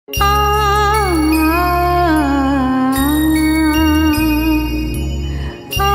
आ, आ,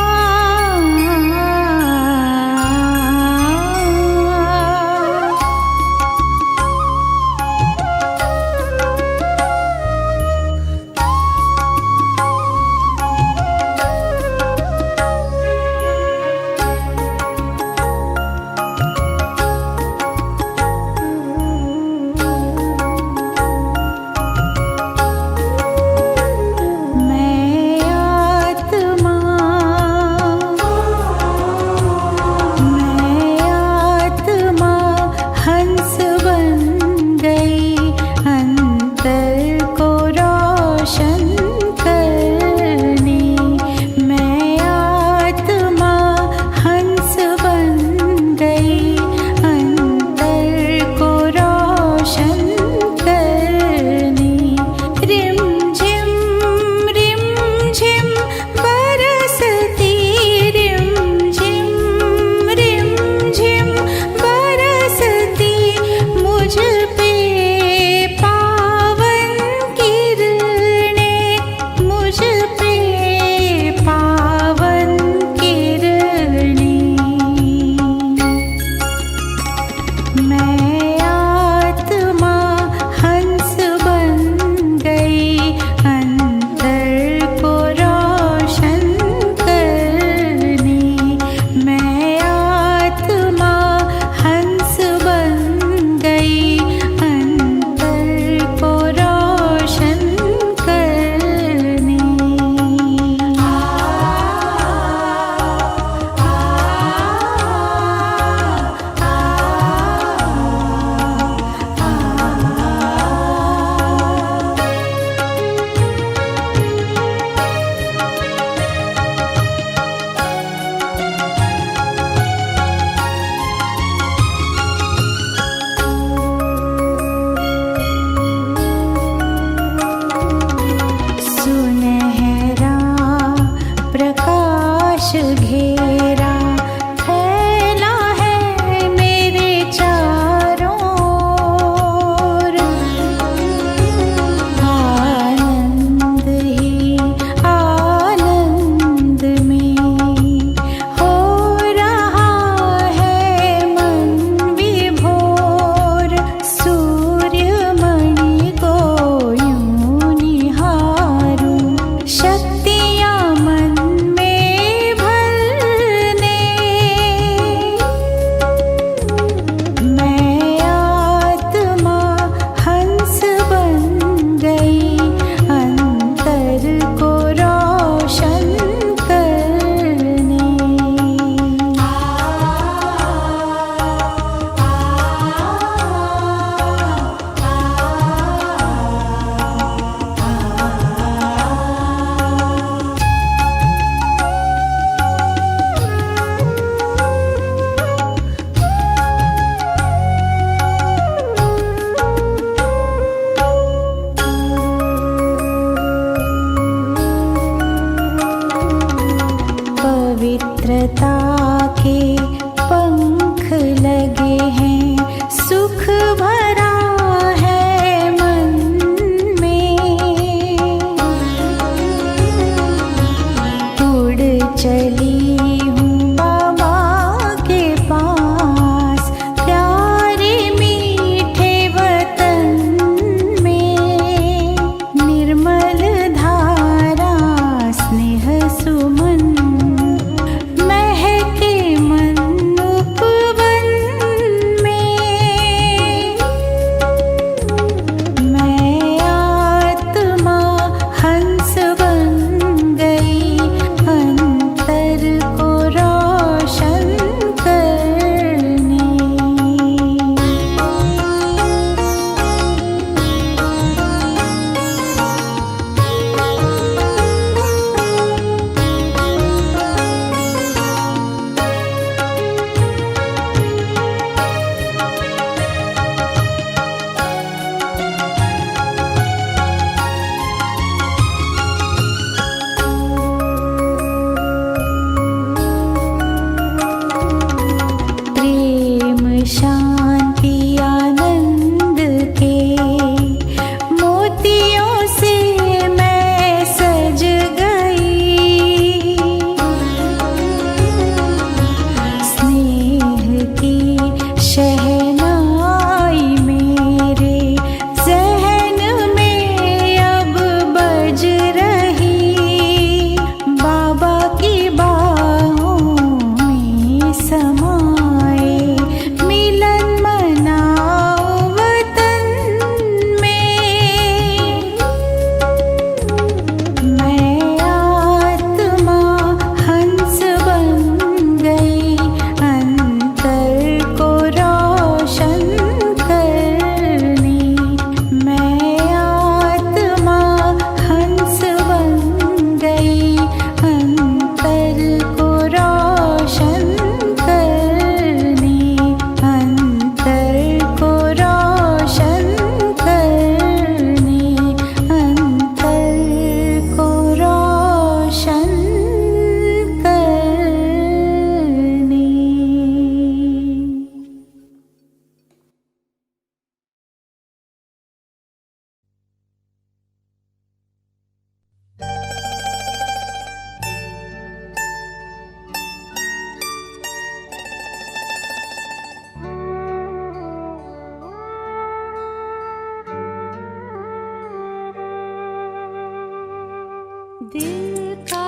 दिल का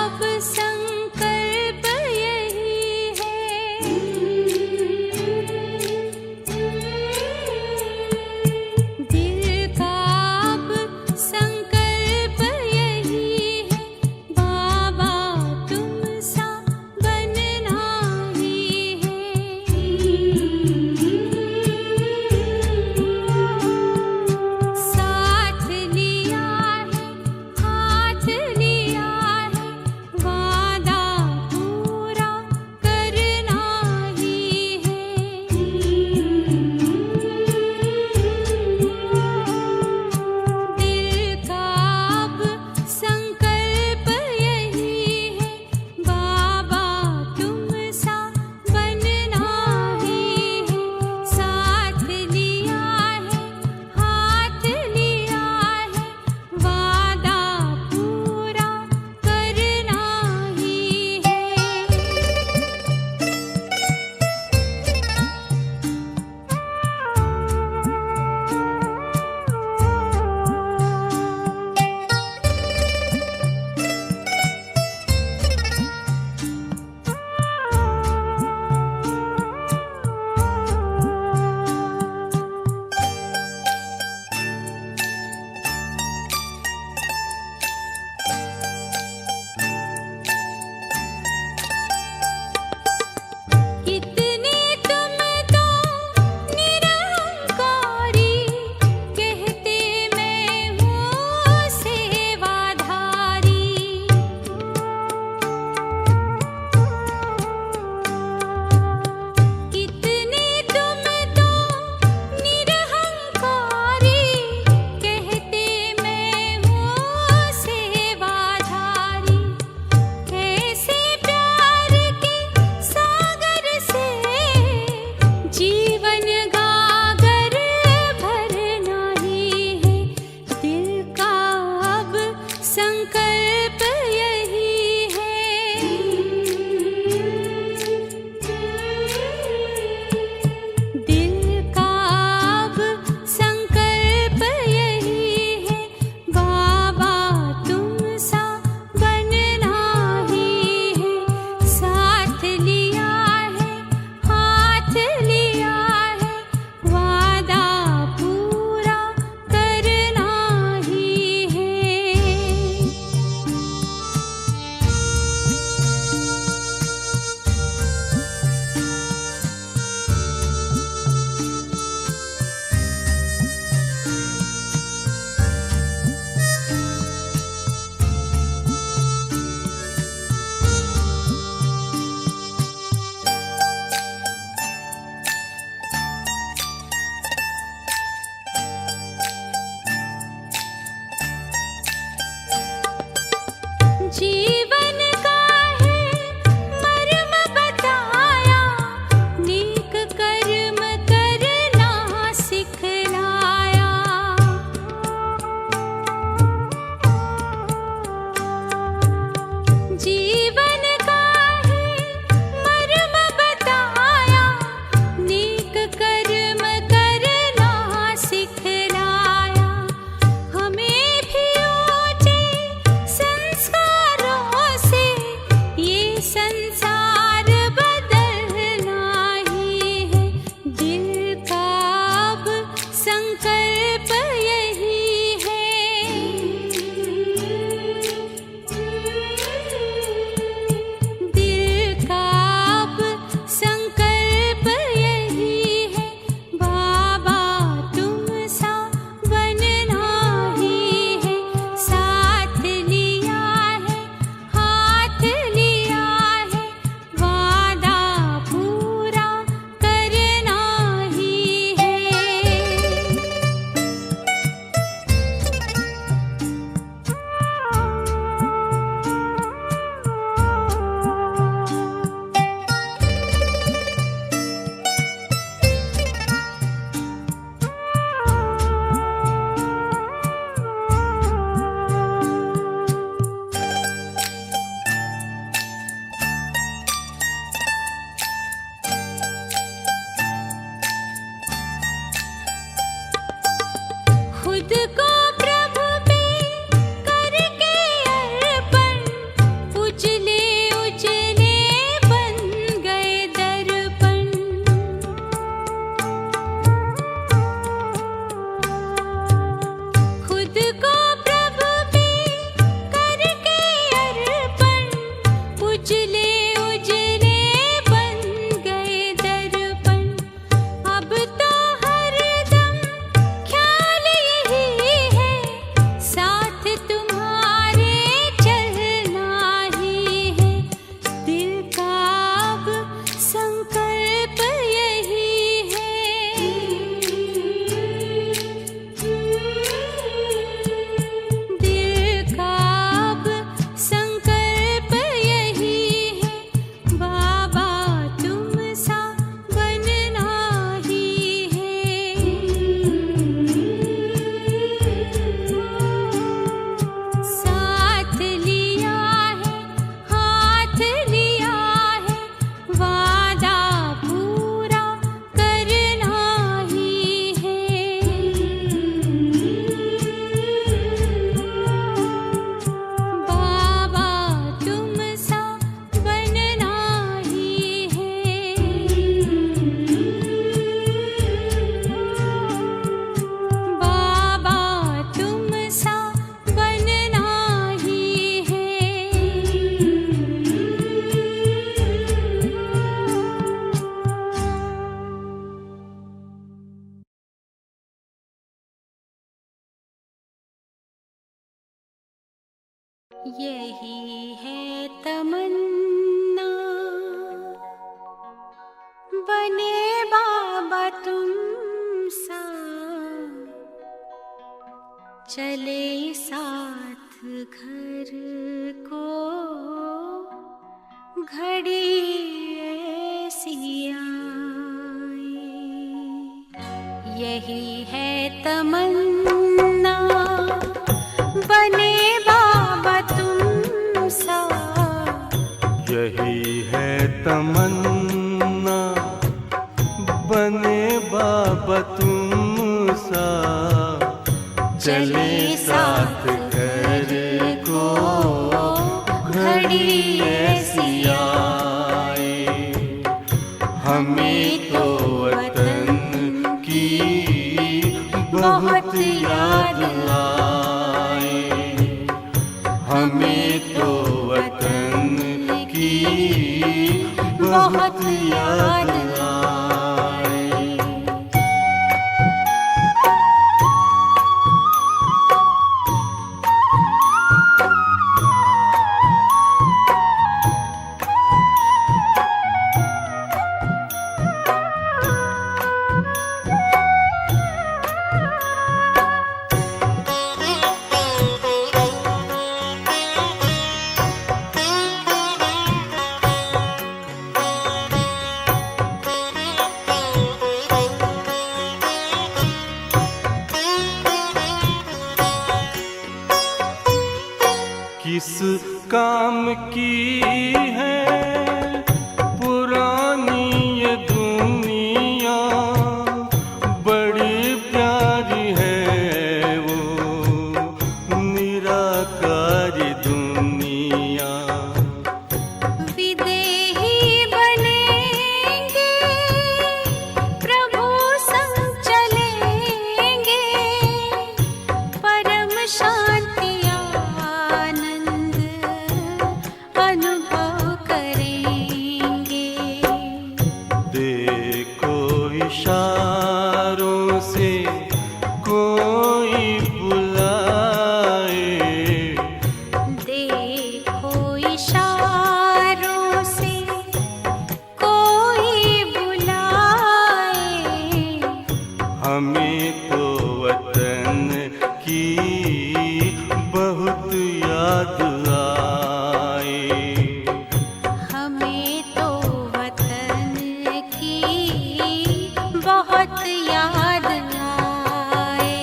अब संकल्प यही है, दिल का अब संकल्प यही है, बाबा तुम सा बनना ही है। साथ लिया है, हाथ लिया यही है तमन्ना, बने बाबा तुम सा, चले साथ घर को घड़ी ऐसी आए। यही है तमन्ना, बने बाबा तुम सा, यही है तमन्ना, बने बाबा तुम सा, चले साथ घर को घड़ी ऐसी आए। हमें तो वतन की बहुत याद आए, हमें तो वतन की बहुत याद आए। किस काम की है पुरानी ये दुनिया, बड़ी प्यारी है वो निराकारी दुनिया। विदेही बनेंगे प्रभु संग चलेंगे, परम शांति आनंद अनुभव करेंगे। देखो इशारों से कोई बुलाए, देखो इशारों से कोई बुलाए, हमें तो वतन की बहुत याद आए। हमें तो वतन की बहुत याद आए।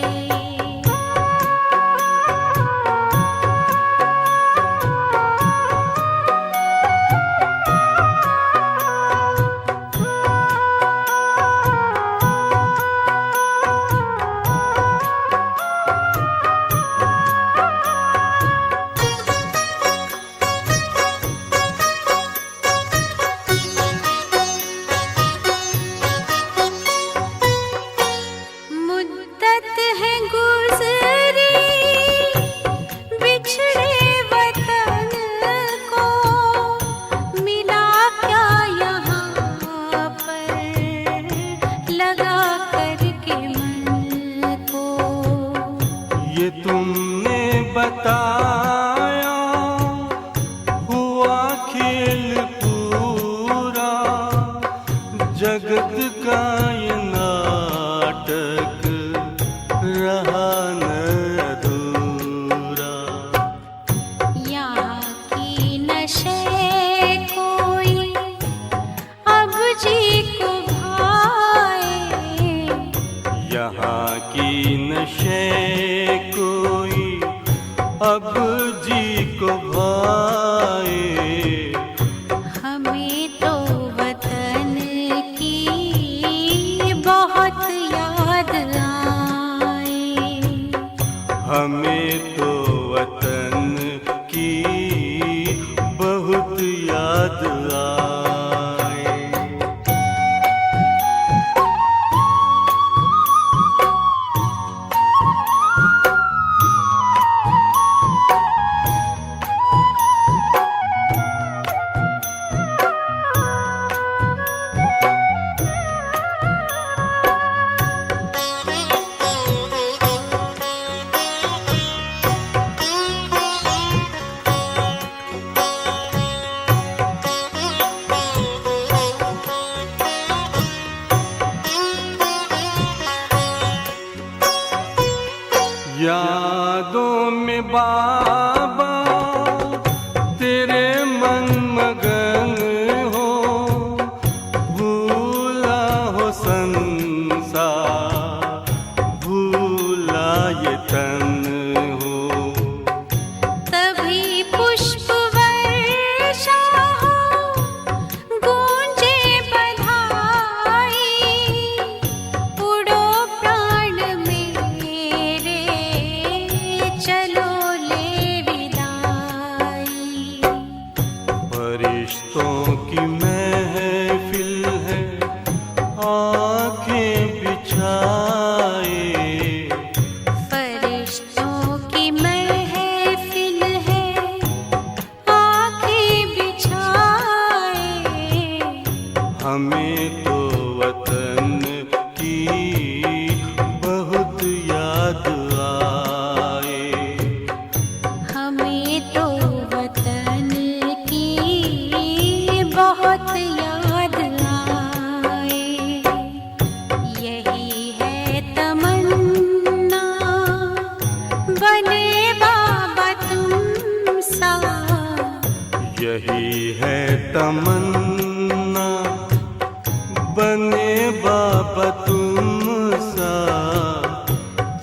मुद्दत है गुज़री बिछड़े वतन को, मिला क्या यहाँ पर लगा करके मन को। ये तुमने बताया हुआ खेल पूरा, जगत का ये नाटक रहा न अधूरा। यहाँ की नशे कोई अब जी को भाए, यहाँ की नशे कोई अब जी को भाए। हमें तो वतन की बहुत याद आए। हमें तो वतन की बहुत याद आए। यादों में बाबा तेरे मन मगन हो, भूला हो संसार, भूला ये तन हो। तभी पुष्प वर्षा हो, गूंजे बधाई, उड़ो प्राण मेरे, चलो ले विदाई। फरिश्तों की महफिल है, आंखें बिछाए, फरिश्तों की महफिल है, आंखें बिछाए। हमें तो वतन की बहुत याद आए। हमें तो वतन की बहुत याद आए। यही है तमन्ना, बने बाबा तुम सा। यही है तमन्ना, बने बाबा तुम सा।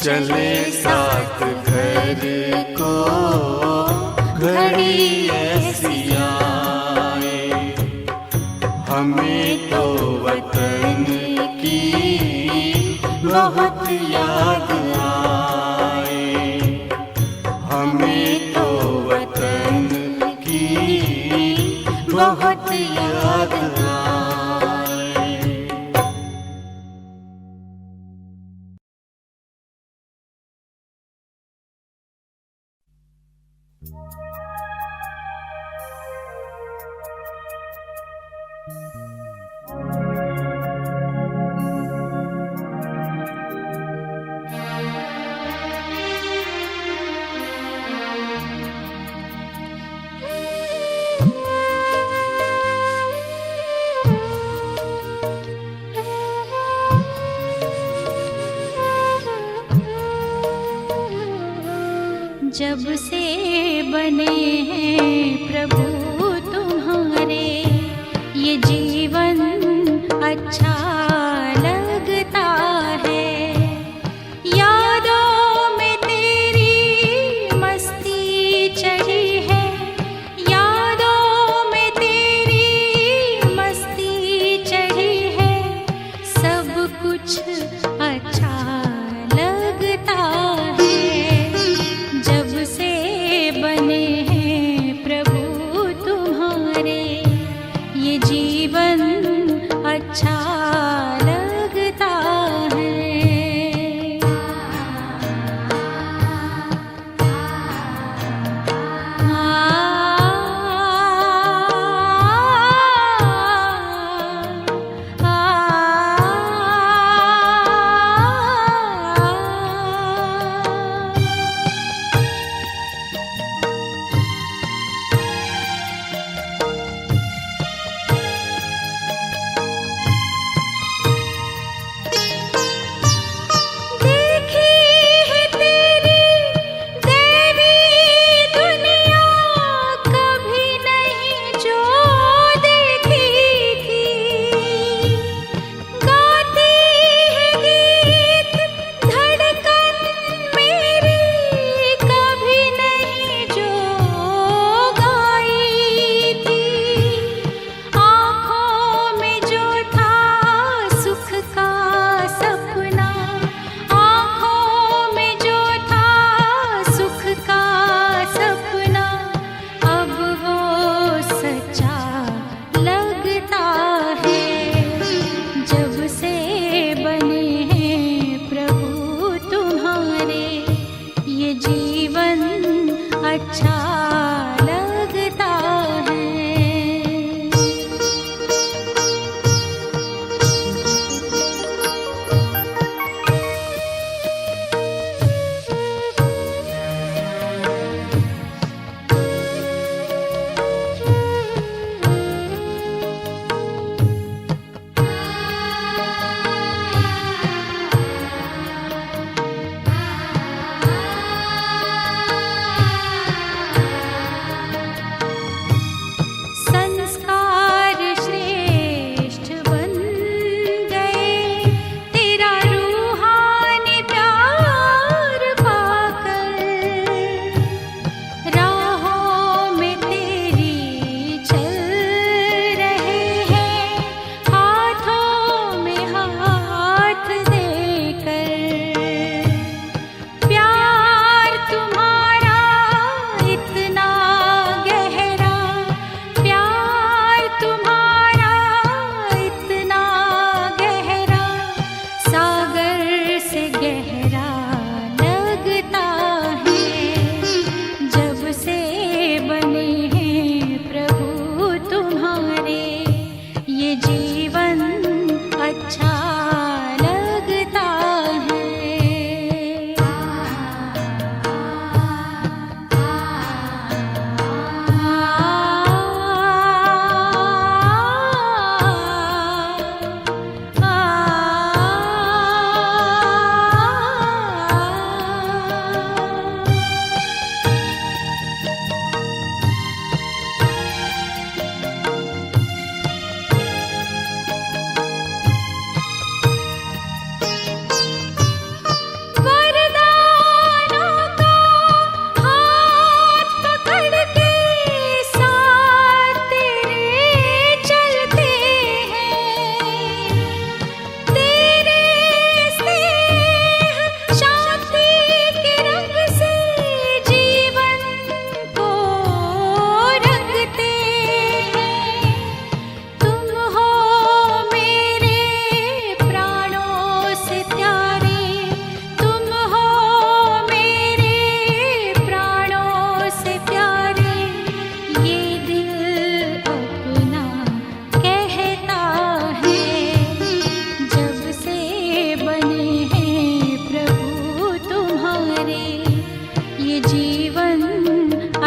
चले साथ घर को घड़ी ऐसी आए। हमें तो वतन की बहुत याद आए। हमें तो वतन की बहुत याद आए। जब से बने हैं प्रभु तुम्हारे, ये जीवन अच्छा लगता है। यादों में तेरी मस्ती चढ़ी है, यादों में तेरी मस्ती चढ़ी है। सब कुछ अच्छा लगता है। जब से बने हैं प्रभु तुम्हारे, ये जीवन अच्छा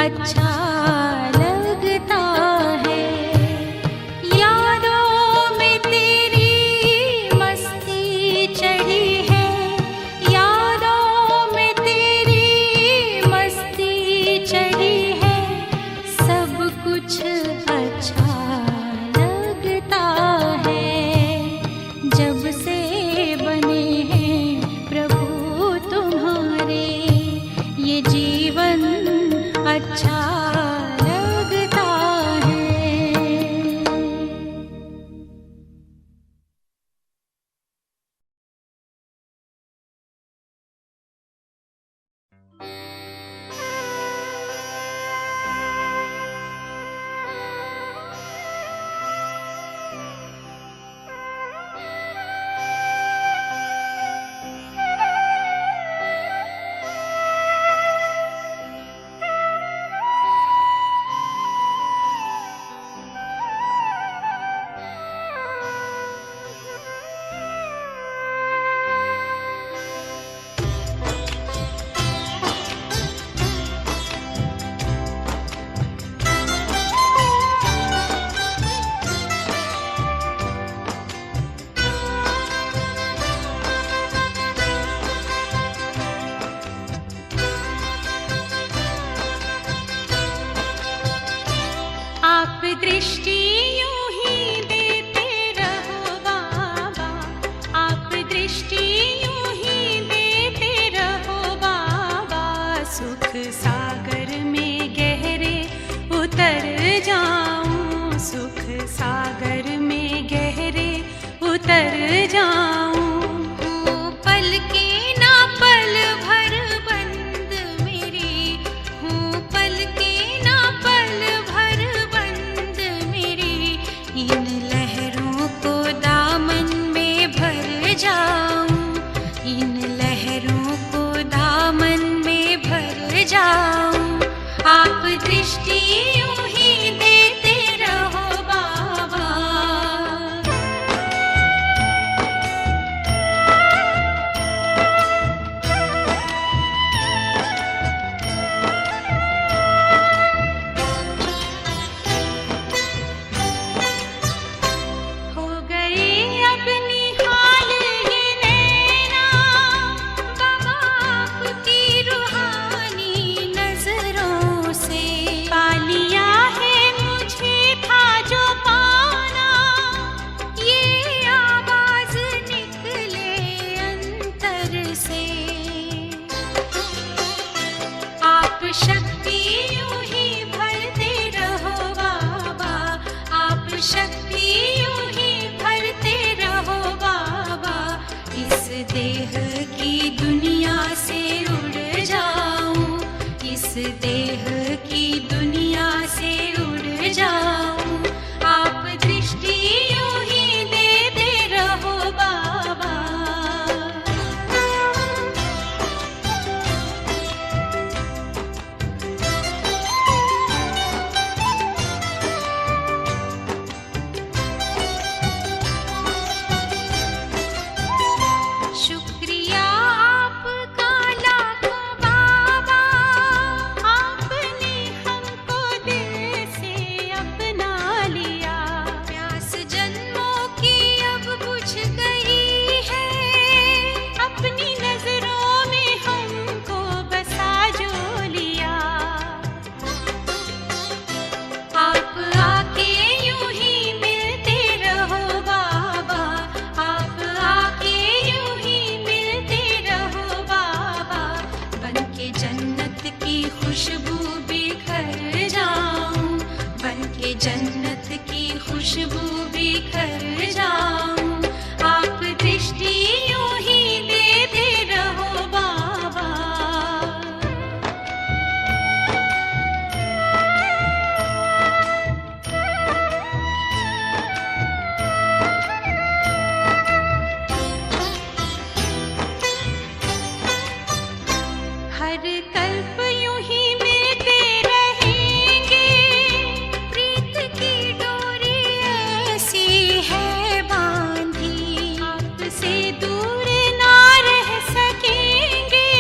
अच्छा लगता है। यादों में तेरी मस्ती चढ़ी है, यादों में तेरी मस्ती चढ़ी है, सब कुछ अच्छा लगता है। जब से बने हैं प्रभु तुम्हारे, ये जीवन अच्छा लगता है। आप दृष्टि यूं ही देते रहो बाबा, आप दृष्टि यूं ही देते रहो बाबा। सुख सागर में गहरे उतर जाऊं, सुख सागर में गहरे उतर जाऊं। पल के ना पल भर बंद मेरी हूँ, पल के ना पल भर बंद मेरी। इन लहरों को दामन में भर जाऊं, इन लहरों को दामन में भर जाऊं। आप दृष्टि यूं ही देते रहो बाबा। हो गए अब निहाल ये नैना बाबा आपकी रूहानी नजरों से। पा लिया है मुझे था जो पाना, ये आवाज निकले अंतर से। आप शक्ति यूं ही भरते रहो बाबा, आप शक्ति यूं ही भरते रहो बाबा। इस देह की दुनिया से उड़ जाऊं, इस देह की दुनिया से उड़ जाऊं। आप दृष्टि यूं ही देते रहो बाबा। शुक्रिया आपका लाखों बाबा, आपने हमको दिल से अपना लिया। प्यास जन्मों की अब बुझ गई है, अपनी नजरों में हमको बसा जो लिया। आप आके यूं ही मिलते रहो बाबा, आप आके यूं ही मिलते रहो बाबा। बनके जन्नत की खुशबू बिखर जाऊं, बनके जन्नत की खुशबू बिखर जाऊं। आप दृष्टि यूं ही देते रहो बाबा। हर कल्प यूं ही मिलते रहेंगे, प्रीत की डोरी ऐसी है बांधी। आपसे दूर ना रह सकेंगे,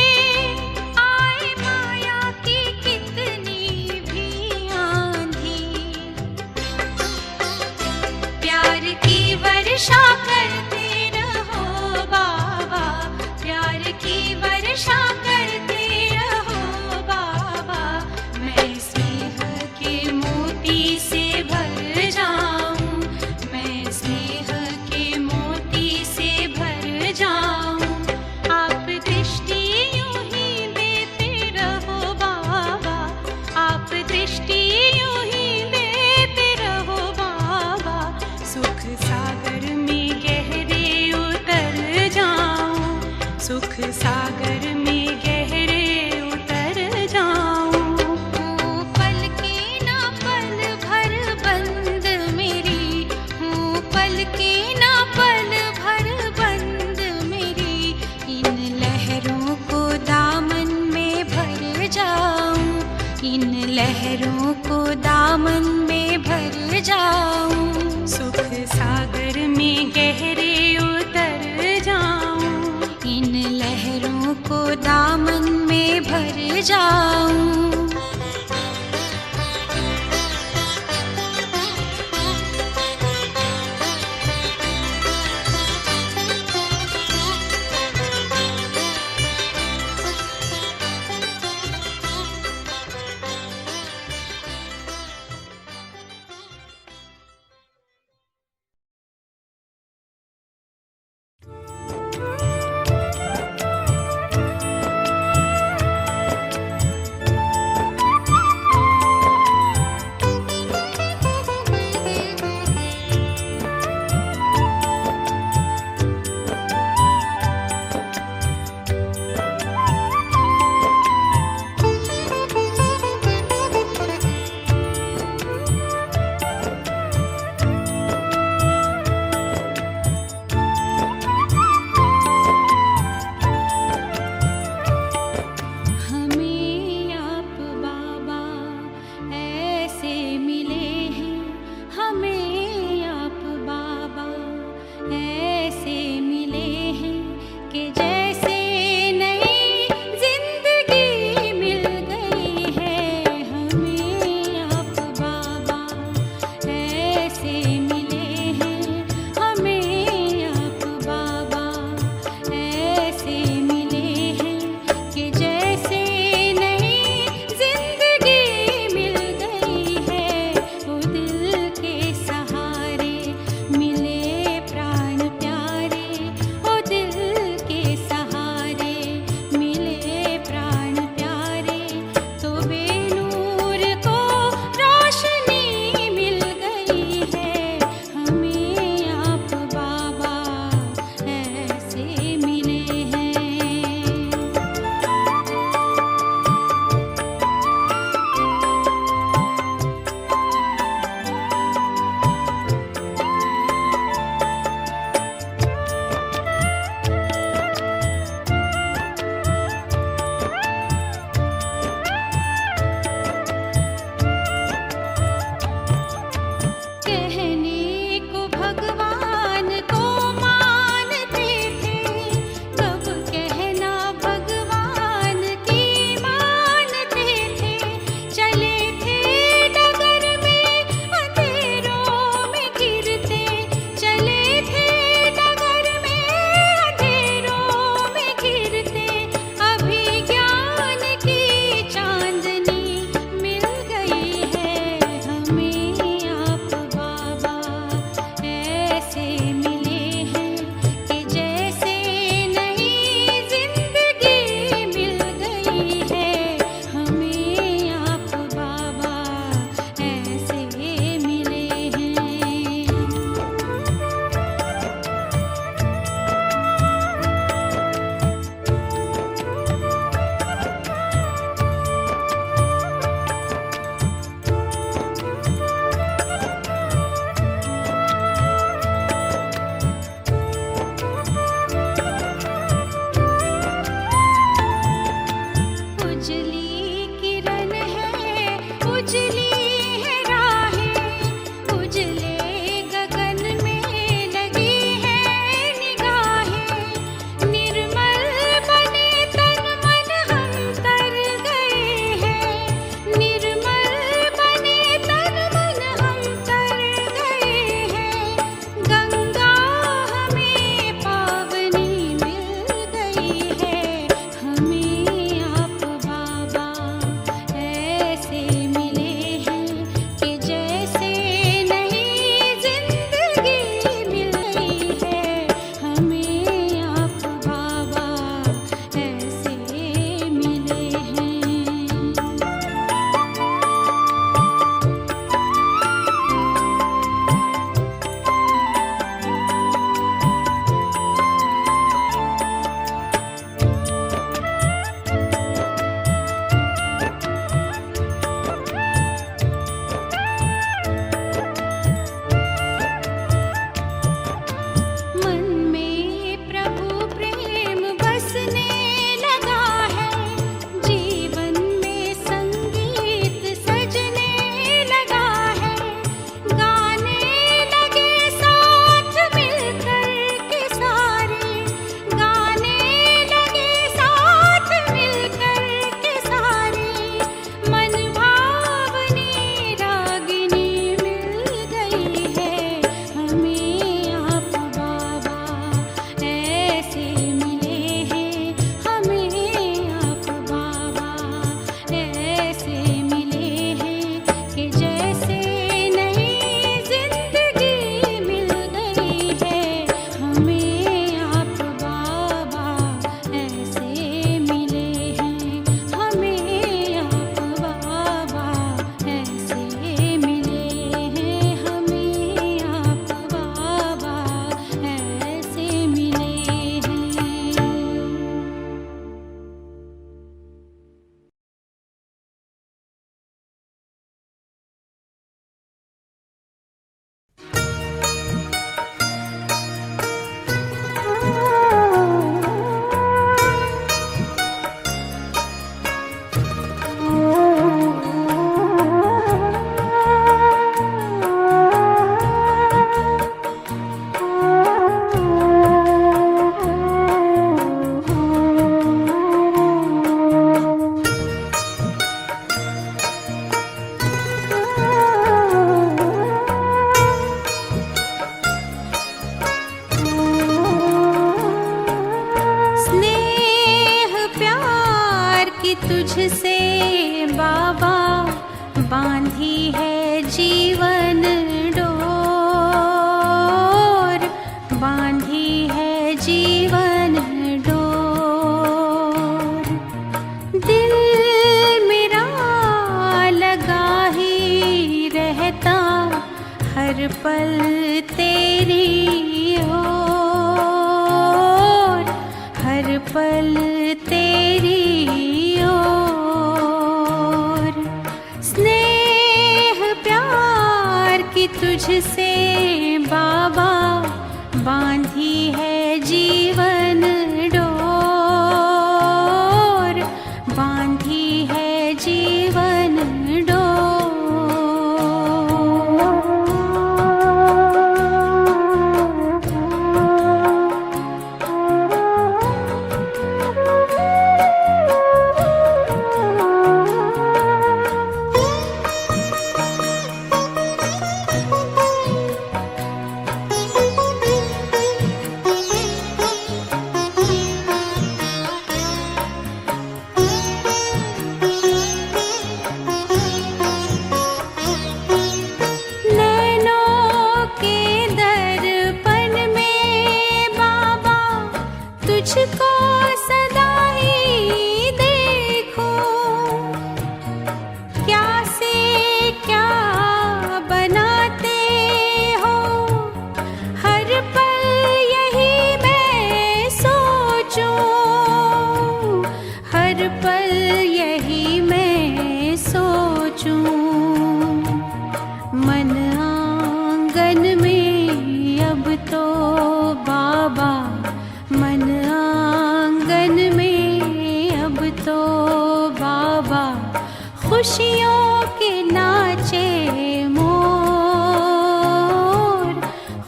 आए माया की कितनी सागर में गहरे उतर जाऊं। हूँ पलके ना पल भर बंद मेरी, हूँ पलके ना पल भर बंद मेरी। इन लहरों को दामन में भर जाऊं, इन लहरों को दामन में भर जाऊं। सुख सागर में गहरे उतर जाऊं, इन लहरों को दामन में भर जाऊं। की तुझसे बाबा बांधी है जीवन डोर, बांधी है जीवन डोर। दिल मेरा लगा ही रहता हर पल तेरी ओर, हर पल तेरी ओर। स्नेह प्यार की तुझसे बाबा बांधी है जीवन डोर, बांधी है जीवन तुझको सदा ही देखूं। क्या से क्या बनाते हो हर पल यही मैं सोचूं, हर पल यही मैं सोचूं। मन आंगन में अब तो बाबा, मन आंगन में अब तो बाबा खुशियों के नाचे मोर,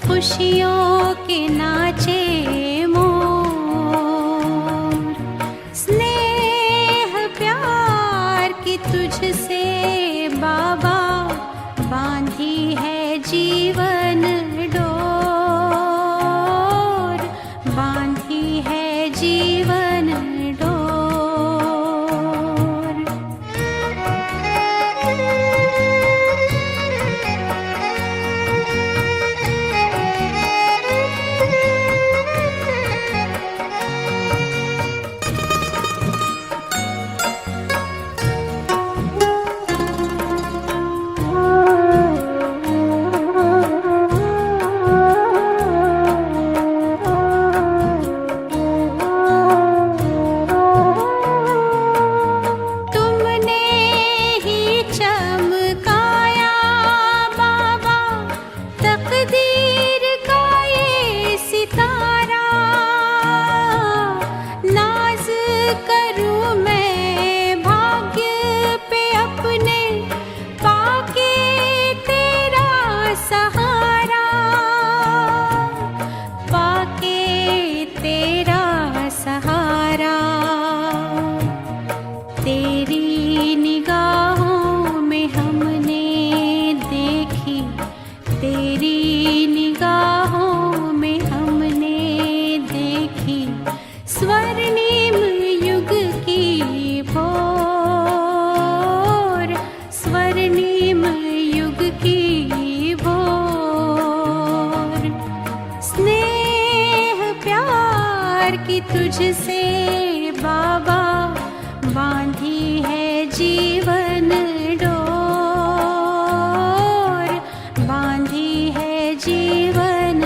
खुशियों के नाचे मोर। स्नेह प्यार की तुझसे बाबा बांधी है जीवन डोर, बांधी है जीवन डोर। तेरी निगाहों में हमने देखी, तेरी निगाहों में हमने देखी स्वर्णिम युग की भोर, स्वर्णिम युग की भोर। स्नेह प्यार की तुझसे बाबा बांधी है जीवन डोर, बांधी है जीवन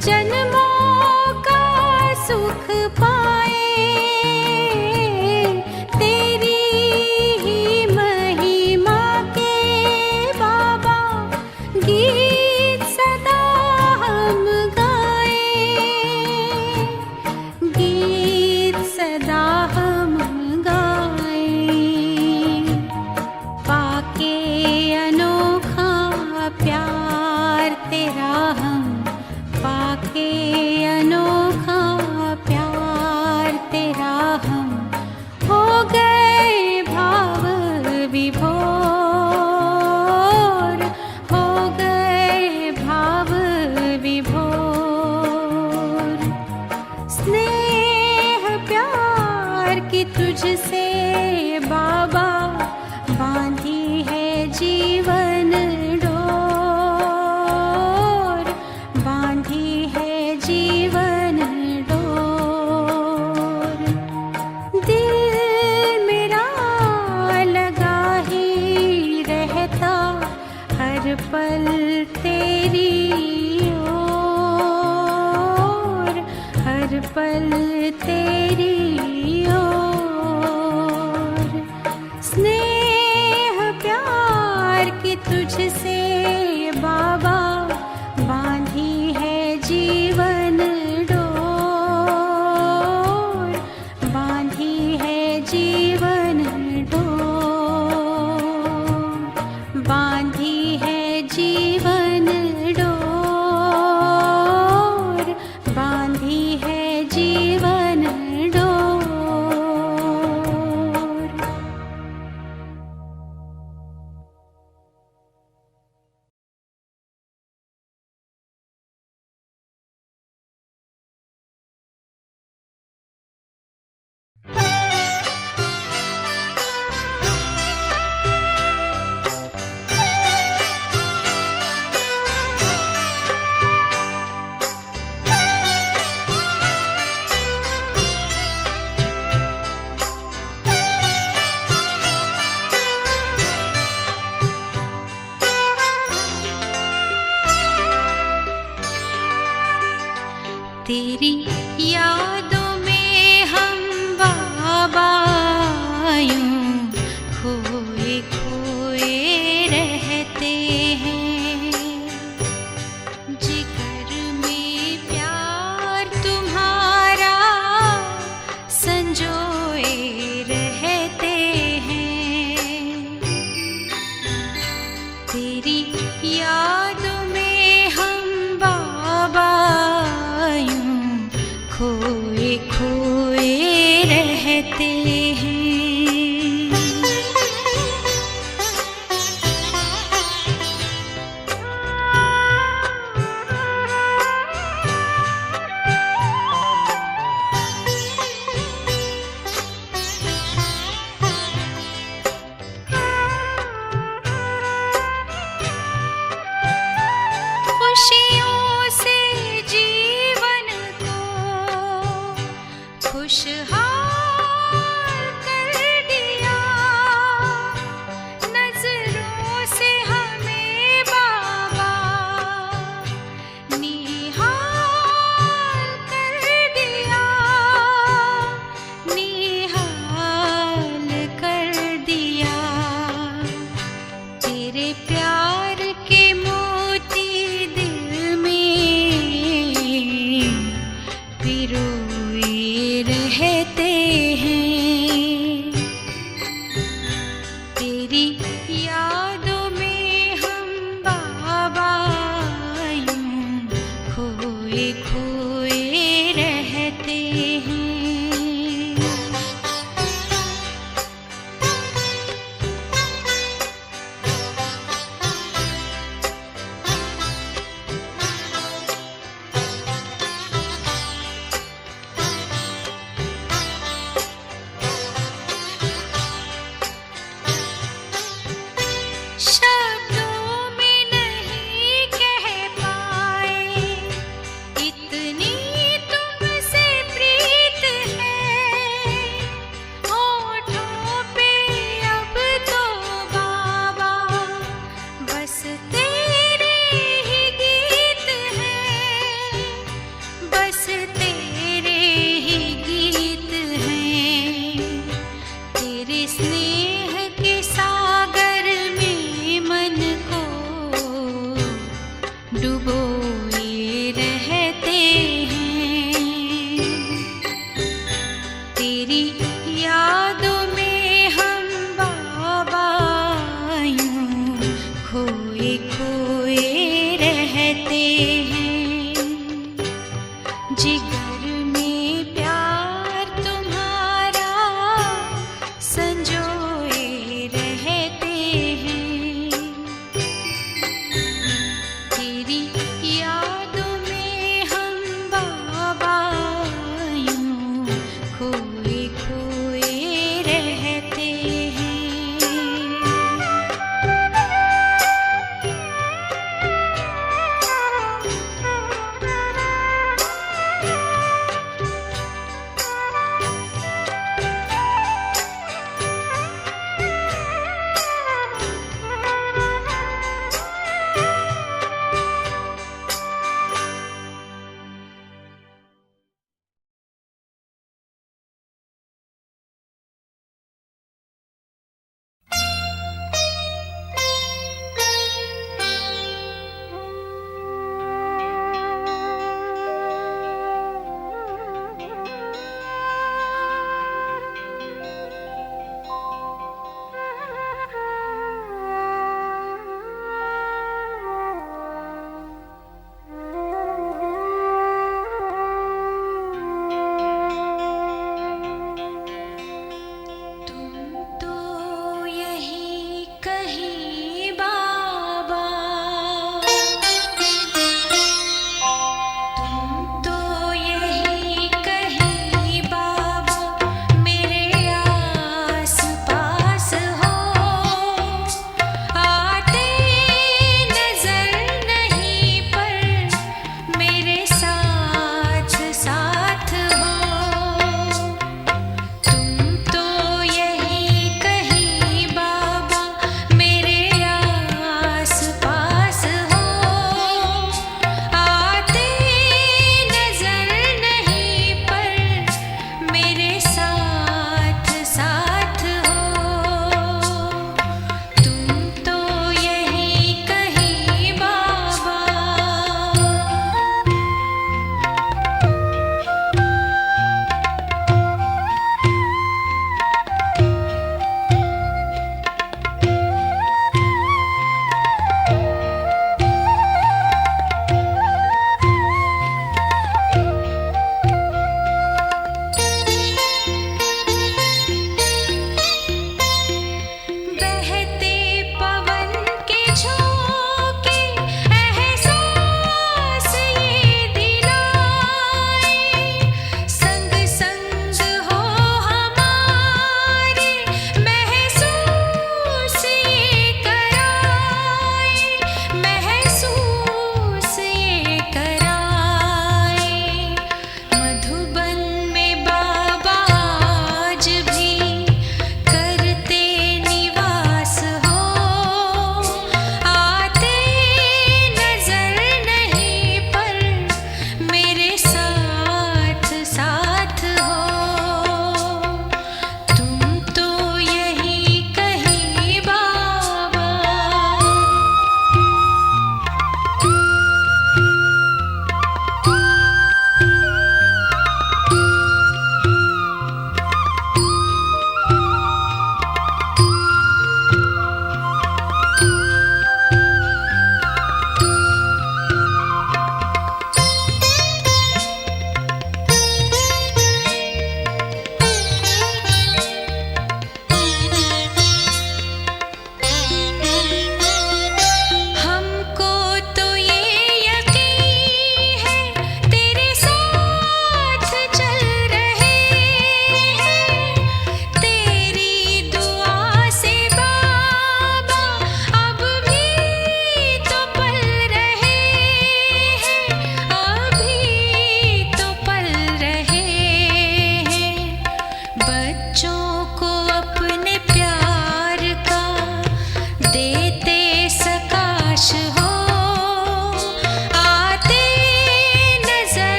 जन्मों का सुख पाए, तेरी ही महिमा के बाबा गीत सदा पल तेरी ओर, स्नेह प्यार की तुझसे बाबा बांधी है जीवन डोर, बांधी है जीवन डोर, बांधी है जीवन डोर, बांधी है जीवन डोर। तेरी यादों में हम बाबा यूं खोए खोए रहते हैं, जिगर में प्यार तुम्हारा संजोए रहते हैं। तेरी यादों में हम बाबा खोए खोए रहते हैं। खुशियों से जीवन को खुशहाल कर दिया, नजरों से हमें बाबा निहाल कर दिया, निहाल कर दिया। तेरे प्यार के मोती दिल में पिरोए रहते हैं। तेरी यादों में हम बाबा यूं खोए खोए रहते हैं। शब्दों में नहीं कह पाए इतनी तुमसे प्रीत है, होठों पे अब तो बाबा बस तेरे ही गीत हैं, बस तेरे ही गीत हैं। तेरे स्नेह के सागर में मन को डुबोए रहते हैं। तेरी यादों में हम बाबा यूं खोए खोए रहते हैं।